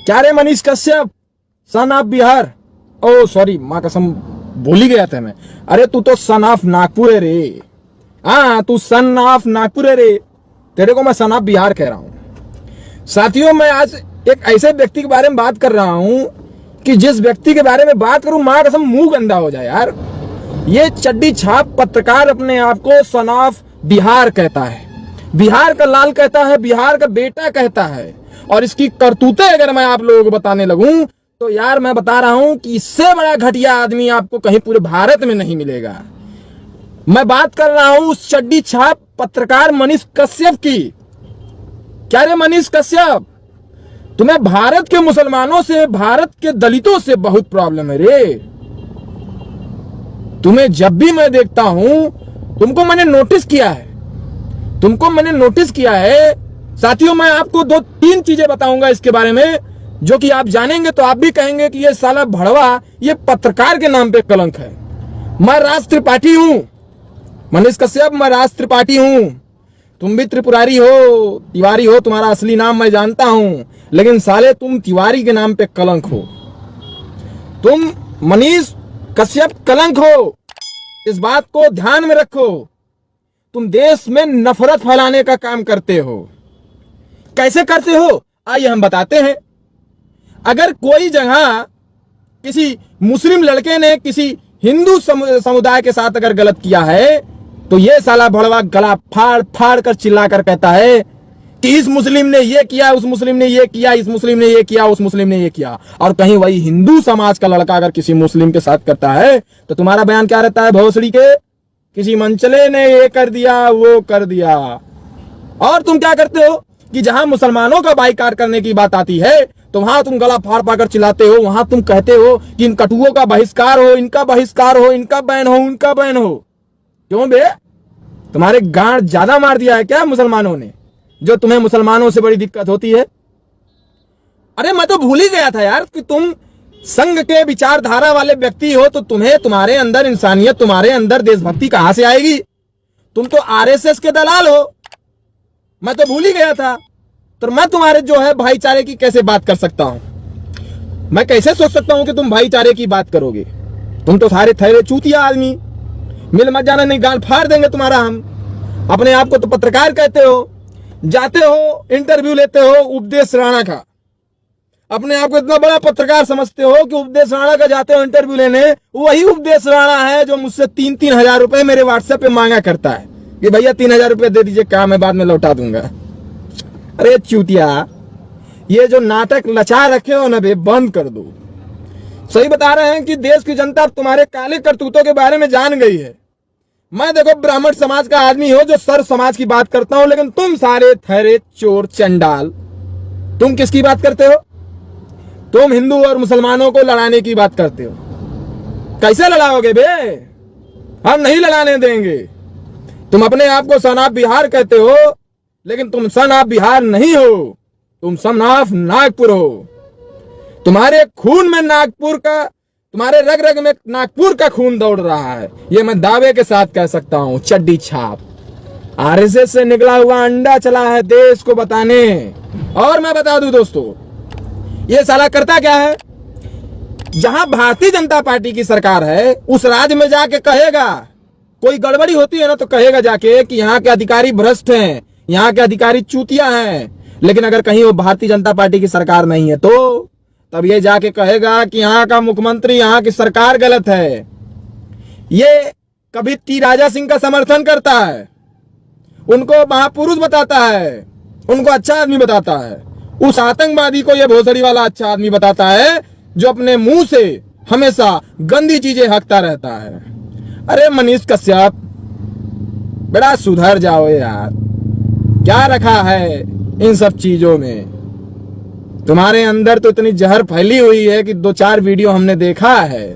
क्या रे Manish Kashyap, son of Bihar, oh sorry माँ कसम भूल ही गया था मैं। अरे तू तो सन ऑफ नागपुर है रे। हाँ तू सन ऑफ नागपुर है रे, तेरे को मैं सन ऑफ बिहार कह रहा हूं। साथियों मैं आज एक ऐसे व्यक्ति के बारे में बात कर रहा हूं कि जिस व्यक्ति के बारे में बात करूं माँ कसम मुंह गंदा हो जाए यार। ये चड्डी छाप पत्रकार अपने आप को सन ऑफ बिहार कहता है, बिहार का लाल कहता है, बिहार का बेटा कहता है। और इसकी करतूतें अगर मैं आप लोगों को बताने लगूं तो यार मैं बता रहा हूं कि इससे बड़ा घटिया आदमी आपको कहीं पूरे भारत में नहीं मिलेगा। मैं बात कर रहा हूं उस चड्डी छाप पत्रकार मनीष कश्यप की। क्या रे मनीष कश्यप, तुम्हें भारत के मुसलमानों से, भारत के दलितों से बहुत प्रॉब्लम है रे। तुम्हें जब भी मैं देखता हूं, तुमको मैंने नोटिस किया है, तुमको मैंने नोटिस किया है। साथियों मैं आपको 2-3 चीजें बताऊंगा इसके बारे में जो कि आप जानेंगे तो आप भी कहेंगे कि ये साला भड़वा ये पत्रकार के नाम पे कलंक है। मैं राज त्रिपाठी हूं मनीष कश्यप, मैं राज त्रिपाठी हूं। तुम भी त्रिपुरारी हो, तिवारी हो, तुम्हारा असली नाम मैं जानता हूं, लेकिन साले तुम तिवारी के नाम पे कलंक हो। तुम मनीष कश्यप कलंक हो, इस बात को ध्यान में रखो। तुम देश में नफरत फैलाने का काम करते हो। कैसे करते हो आइए हम बताते हैं। अगर कोई जगह किसी मुस्लिम लड़के ने किसी हिंदू समुदाय के साथ अगर गलत किया है तो ये साला भड़वा गला फाड़ फाड़ कर चिल्ला कर कहता है कि इस मुस्लिम ने ये किया, उस मुस्लिम ने ये किया, इस मुस्लिम ने ये किया, उस मुस्लिम ने ये किया। और कहीं वही हिंदू समाज का लड़का अगर किसी मुस्लिम के साथ करता है तो तुम्हारा बयान क्या रहता है? भोसड़ी के किसी मंचले ने ये कर दिया, वो कर दिया। और तुम क्या करते हो कि जहां मुसलमानों का बाइकाट करने की बात आती है तो वहां तुम गला फाड़ पाकर चिल्लाते हो, वहां तुम कहते हो कि इन कटुओं का बहिष्कार हो, इनका बहिष्कार हो, इनका बैन हो, उनका बैन हो। क्यों बे, तुम्हारे गांड ज्यादा मार दिया है क्या मुसलमानों ने, जो तुम्हें मुसलमानों से बड़ी दिक्कत होती है? अरे मैं तो भूल ही गया था यार कि तुम संघ के विचारधारा वाले व्यक्ति हो, तो तुम्हें, तुम्हारे अंदर इंसानियत, तुम्हारे अंदर देशभक्ति कहां से आएगी? तुम तो आरएसएस के दलाल हो। मैं तो भूल ही गया था। तो मैं तुम्हारे जो है भाईचारे की कैसे बात कर सकता हूं? मैं कैसे सोच सकता हूं कि तुम भाईचारे की बात करोगे? तुम तो सारे थैरे चूतिया आदमी, मिल मत जाना नहीं गाल फाड़ देंगे तुम्हारा हम। अपने आप को तो पत्रकार कहते हो, जाते हो इंटरव्यू लेते हो उपदेश राणा का, अपने आप को इतना बड़ा पत्रकार समझते हो कि उपदेश राणा का जाते हो इंटरव्यू लेने। वही उपदेश राणा है जो मुझसे 3-3 हजार रुपए मेरे व्हाट्सएप पे मांगा करता है कि भैया 3 हजार रुपए दे दीजिए, काम है बाद में लौटा दूंगा। अरे चूतिया, ये जो नाटक लचा रखे हो ना बे, बंद कर दो। सही बता रहे हैं कि देश की जनता तुम्हारे काले करतूतों के बारे में जान गई है। मैं देखो ब्राह्मण समाज का आदमी हो जो सर्व समाज की बात करता हूं, लेकिन तुम सारे थैरे चोर चंडाल, तुम किसकी बात करते हो? तुम हिंदू और मुसलमानों को लड़ाने की बात करते हो। कैसे लड़ाओगे बे? हम नहीं लड़ाने देंगे। तुम अपने आप को सन ऑफ बिहार कहते हो, लेकिन तुम सन ऑफ बिहार नहीं हो, तुम सन ऑफ नागपुर हो। तुम्हारे खून में नागपुर का, तुम्हारे रग रग में नागपुर का खून दौड़ रहा है, ये मैं दावे के साथ कह सकता हूं। चड्डी छाप आरएसएस से निकला हुआ अंडा चला है देश को बताने। और मैं बता दूं दोस्तों, ये साला करता क्या है? जहां भारतीय जनता पार्टी की सरकार है उस राज्य में जाके कहेगा, कोई गड़बड़ी होती है ना तो कहेगा जाके कि यहाँ के अधिकारी भ्रष्ट हैं, यहाँ के अधिकारी चूतिया हैं। लेकिन अगर कहीं वो भारतीय जनता पार्टी की सरकार नहीं है तो तब ये जाके कहेगा कि यहाँ का मुख्यमंत्री, यहाँ की सरकार गलत है। ये कभी टी राजा सिंह का समर्थन करता है, उनको महापुरुष बताता है, उनको अच्छा आदमी बताता है। उस आतंकवादी को ये भोसड़ी वाला अच्छा आदमी बताता है जो अपने मुंह से हमेशा गंदी चीजें हकता रहता है। अरे मनीष कश्यप, बड़ा सुधर जाओ यार। क्या रखा है इन सब चीजों में? तुम्हारे अंदर तो इतनी जहर फैली हुई है कि 2-4 वीडियो हमने देखा है,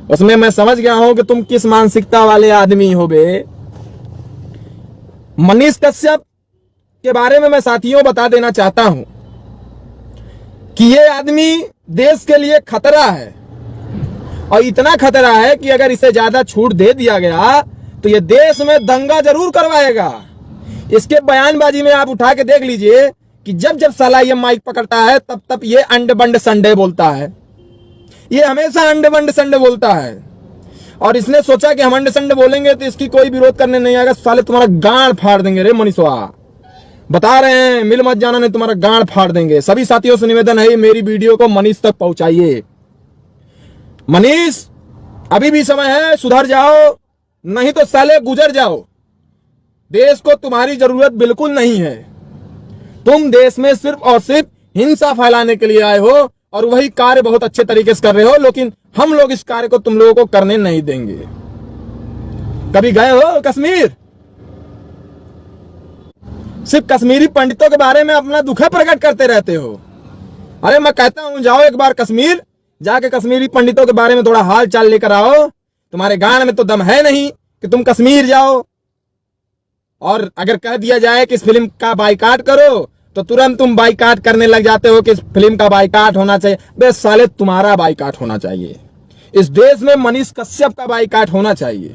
उसमें मैं समझ गया हूं कि तुम किस मानसिकता वाले आदमी हो बे। मनीष कश्यप के बारे में मैं साथियों बता देना चाहता हूं कि ये आदमी देश के लिए खतरा है, और इतना खतरा है कि अगर इसे ज्यादा छूट दे दिया गया तो ये देश में दंगा जरूर करवाएगा। इसके बयानबाजी में आप उठा के देख लीजिए कि जब जब साला ये माइक पकड़ता है तब तब ये अंड बंड संडे बोलता है। ये हमेशा अंड बंड संडे बोलता है और इसने सोचा कि हम अंड संडे बोलेंगे तो इसकी कोई विरोध करने नहीं आएगा। साले तुम्हारा गांड फाड़ देंगे रे मनीषवा, बता रहे हैं, मिल मत जाना नहीं तुम्हारा गांड फाड़ देंगे। सभी साथियों से निवेदन है मेरी वीडियो को मनीष तक पहुंचाइए। मनीष अभी भी समय है, सुधर जाओ, नहीं तो साले गुजर जाओ। देश को तुम्हारी जरूरत बिल्कुल नहीं है। तुम देश में सिर्फ और सिर्फ हिंसा फैलाने के लिए आए हो और वही कार्य बहुत अच्छे तरीके से कर रहे हो, लेकिन हम लोग इस कार्य को तुम लोगों को करने नहीं देंगे। कभी गए हो कश्मीर? सिर्फ कश्मीरी पंडितों के बारे में अपना दुख प्रकट करते रहते हो। अरे मैं कहता हूं जाओ एक बार कश्मीर, जाके कश्मीरी पंडितों के बारे में थोड़ा हाल चाल लेकर आओ। तुम्हारे गांड में तो दम है नहीं कि तुम कश्मीर जाओ। और अगर कह दिया जाए कि इस फिल्म का बाइकाट करो तो तुरंत तुम बाइकाट करने लग जाते हो कि इस फिल्म का बाइकाट होना चाहिए। बे साले तुम्हारा बाइकाट होना चाहिए। इस देश में मनीष कश्यप का बाइकाट होना चाहिए।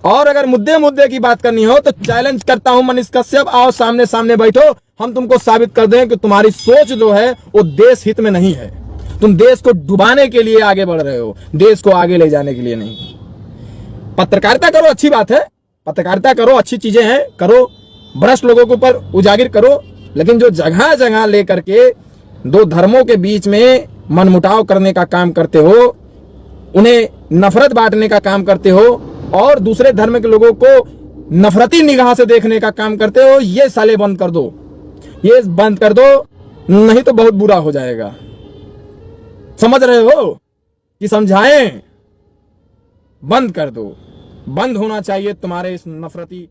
और अगर मुद्दे की बात करनी हो तो चैलेंज करता हूं मनीष कश्यप, आओ सामने सामने बैठो, हम तुमको साबित कर दें कि तुम्हारी सोच जो है वो देश हित में नहीं है। तुम देश को डुबाने के लिए आगे बढ़ रहे हो, देश को आगे ले जाने के लिए नहीं। पत्रकारिता करो, अच्छी बात है, पत्रकारिता करो, अच्छी चीजें हैं, करो, भ्रष्ट लोगों के ऊपर उजागर करो, लेकिन जो जगह जगह लेकर के दो धर्मों के बीच में मनमुटाव करने का काम करते हो, उन्हें नफरत बांटने का काम करते हो और दूसरे धर्म के लोगों को नफरती निगाह से देखने का काम करते हो, ये साले बंद कर दो, ये बंद कर दो, नहीं तो बहुत बुरा हो जाएगा। समझ रहे हो कि समझाएं? बंद कर दो, बंद होना चाहिए तुम्हारे इस नफरती